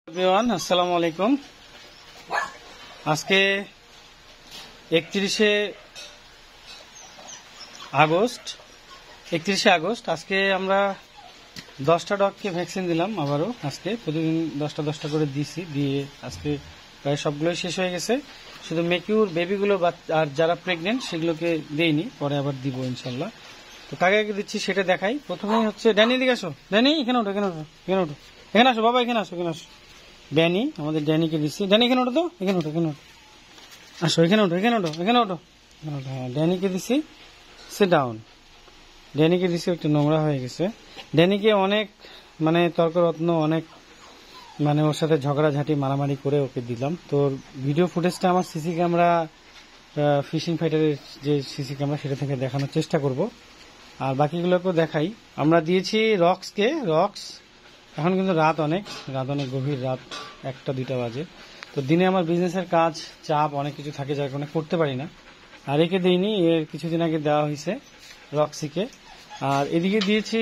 Everyone, আসসালামু আলাইকুম। আজকে 31শে আগস্ট। আজকে আমরা 10টা ডগকে ভ্যাকসিন দিলাম। আবারও আজকে প্রতিদিন 10টা করে দিয়ে আজকে প্রায় সবগুলোই শেষ হয়ে গেছে। শুধু মেকিউর বেবিগুলো আর যারা প্রেগনেন্ট সেগুলোকে দেইনি, পরে আবার দিব ইনশাল্লাহ। তো কাকে কাকে দিচ্ছি সেটা দেখাই। প্রথমেই হচ্ছে ড্যানি, দিকে আসো। ড্যানি, এখানে ওঠো, এখানে আসো বাবা, এখানে আসো। ড্যানি, আমাদের ড্যানিকে দিচ্ছি। ড্যানি এখানে ওঠো তো, এখানে ওঠো আসো, এখানে ওঠো। হ্যাঁ, ড্যানিকে দিচ্ছি। Sit down. ড্যানিকে দিচ্ছি, একটু নোংরা হয়ে গেছে। ড্যানিকে অনেক তর্করত্ন, অনেক ওর সাথে ঝগড়াঝাটি মারামারি করে ওকে দিলাম। তো ভিডিও ফুটেজটা আমার সিসি ক্যামেরা, ফিশিং ফাইটারের যে সিসি ক্যামেরা, সেটা থেকে দেখানোর চেষ্টা করব। আর বাকিগুলোকেও দেখাই। আমরা দিয়েছি রক্স। এখন কিন্তু রাত অনেক গভীর রাত, 1টা-2টা বাজে। তো দিনে আমার বিজনেসের কাজ, চাপ, অনেক কিছু থাকে, যার কারণে করতে পারি না। আর একে দিইনি, এর কিছুদিন আগে দেওয়া হয়েছে রক্সিকে। আর এদিকে দিয়েছি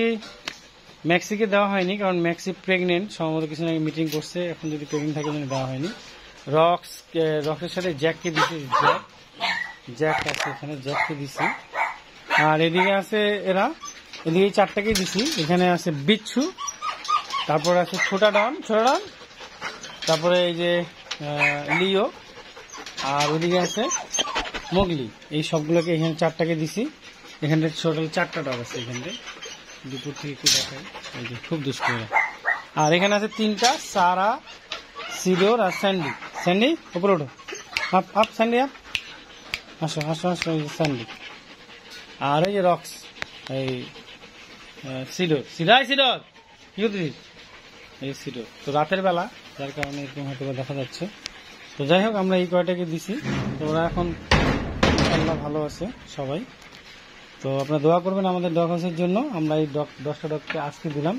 ম্যাক্সিকে, দেওয়া হয়নি কারণ ম্যাক্সি প্রেগনেন্ট, সম্ভবত কিছুদিন আগে মিটিং করছে। এখন যদি প্রেগনেন্ট থাকে দেওয়া হয়নি। রক্সের সাথে জ্যাককে দিয়েছি। জ্যাক আছে এখানে, জ্যাককে দিছি। আর এদিকে আছে এদিকে 4টাকে দিছি। এখানে আছে বিচ্ছু, তারপরে আছে ছোটা ডান, তারপরে এই যে লিও, আর ওদিকে আছে মোগলি। এই সবগুলোকে এখানে 4টাকে দিছি। এখানে টোটাল 4টা ডগ আছে। এখানে দুপুর থেকে একটু দেখাই, এই যে খুব দুষ্ট। আর এখানে আছে 3টা, সারা, সিডোর আর স্যান্ডি। উপরে ওঠো, আপ স্যান্ডি, আপ আসো। এই যে স্যান্ডি। আর এই যে রক্স, এই সিডোর কি করতেছিস? এই সিডোর। তো রাতের বেলা, যার কারণে এরকম হয়তো দেখা যাচ্ছে। তো যাই হোক, আমরা এই কয়টাকে দিছি। তো ওরা এখন ইনশাআল্লাহ ভালো আছে সবাই। তো আপনারা দোয়া করবেন আমাদের ডগ হাউসের জন্য। আমরা এই 10টা ডগকে আজকে দিলাম।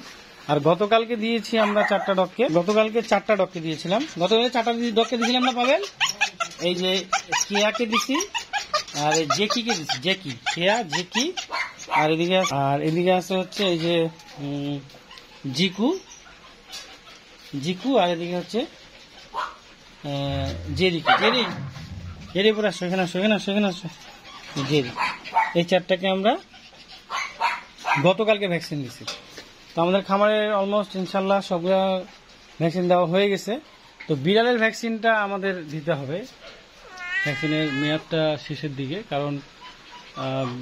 আর গতকালকে দিয়েছি আমরা 4টা ডগকে। গতকালকে 4টা ডগকে দিয়েছিলাম। গতকালকে 4টা ডগকে দিয়েছিলাম না পাবেন? এই যে কেয়াকে দিছি, আর এই জেকিকে দিছি। জেকি। আর এদিকে আছে হচ্ছে এই যে জিকু। আর এদিকে হচ্ছে জেরি পরে আসো, এখানে আসো। জেরি। এই 4টাকে আমরা গতকালকে ভ্যাকসিন দিছি। তো আমাদের খামারে অলমোস্ট ইনশাল্লাহ সবগুলো ভ্যাকসিন দেওয়া হয়ে গেছে। তো বিড়ালের ভ্যাকসিনটা আমাদের দিতে হবে। ভ্যাকসিনের মেয়াদটা শেষের দিকে, কারণ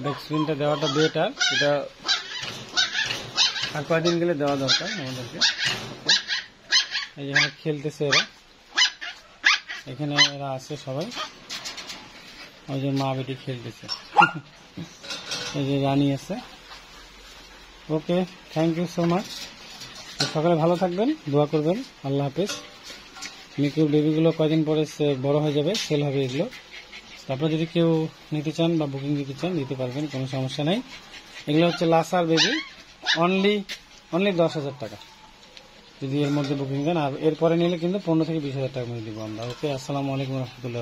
ভ্যাকসিনটা দেওয়াটা বেটার। এটা আর কয়েকদিন গেলে দেওয়া দরকার আমাদেরকে। এই যেখানে খেলতেছে এখানে এরা আছে সবাই। ওই যে মা বেটি খেলতেছে। এই যে রানী আছে। ওকে, থ্যাংক ইউ সো মাচ। সকালে ভালো থাকবেন, দোয়া করবেন। আল্লাহ হাফেজ। মিকুর বেবিগুলো কয়দিন পরে বড় হয়ে যাবে, সেল হবে এগুলো। তারপর যদি কেউ নিতে চান বা বুকিং দিতে চান, দিতে পারবেন, কোনো সমস্যা নাই। এগুলো হচ্ছে লাসার বেবি, অনলি 10,000 টাকা যদি এর মধ্যে বুকিং দেন। আর এরপরে নিলে কিন্তু 15 থেকে 20,000 টাকার মধ্যে দিব আমরা। ওকে, আসসালামু আলাইকুম রহমতুল্লাহ।